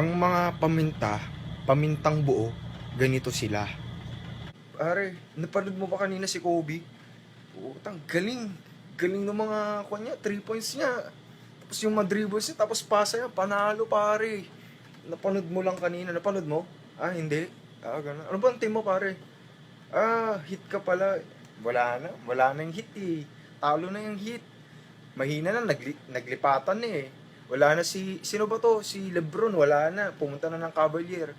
Ang mga pamintang buo, ganito sila. Pare, napanood mo ba kanina si Kobe? Putang, galing. Galing ng mga kanya, 3 points niya. Tapos yung mga dribbles niya, tapos pasa niya, panalo pare. Napanood mo lang kanina, napanood mo? Ah, hindi. Ah, ganun. Ano ba ang team mo pare? Ah, hit ka pala. Wala na yung hit eh. Talo na yung hit. Mahina na, naglipatan na eh. Wala na sino ba to? Si Lebron, wala na. Pumunta na ng Cavalier.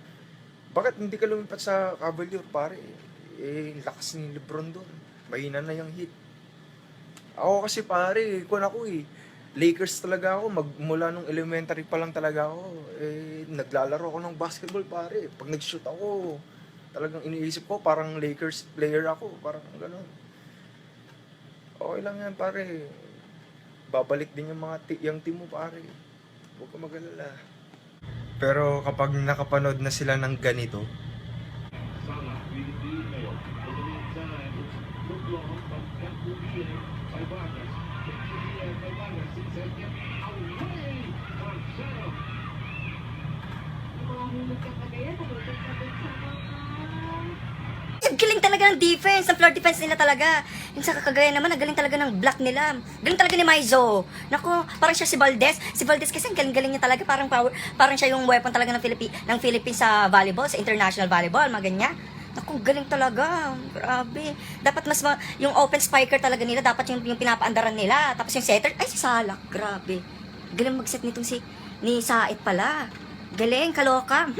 Bakit hindi ka lumipat sa Cavalier, pare? Lakas ni Lebron doon. Mahina na yung hit. Ako kasi pare, kung ako Lakers talaga ako. Mula nung elementary pa lang talaga ako. Naglalaro ako ng basketball, pare. Pag nag-shoot ako, talagang iniisip ko, parang Lakers player ako. Parang gano'n. Okay lang yan, pare. Babalik din yung yung team mo, pare. Huwag ka mag-alala. Pero kapag nakapanood na sila ng ganito, Ang galing talaga ng defense, ang floor defense nila talaga. Yung sa Cagayan naman, ang galing talaga ng block nila. Galing talaga ni Maizo. Nako, parang siya si Valdez. Si Valdez kasi ang galing-galing niya talaga. Parang siya yung weapon talaga ng Philippines sa volleyball, sa international volleyball, mga ganyan. Naku, galing talaga. Grabe. Dapat yung open spiker talaga nila, dapat yung pinapaandaran nila. Tapos yung setter, ay si Salak. Grabe. Galing mag-set ni Sait pala. Galing, kaloka.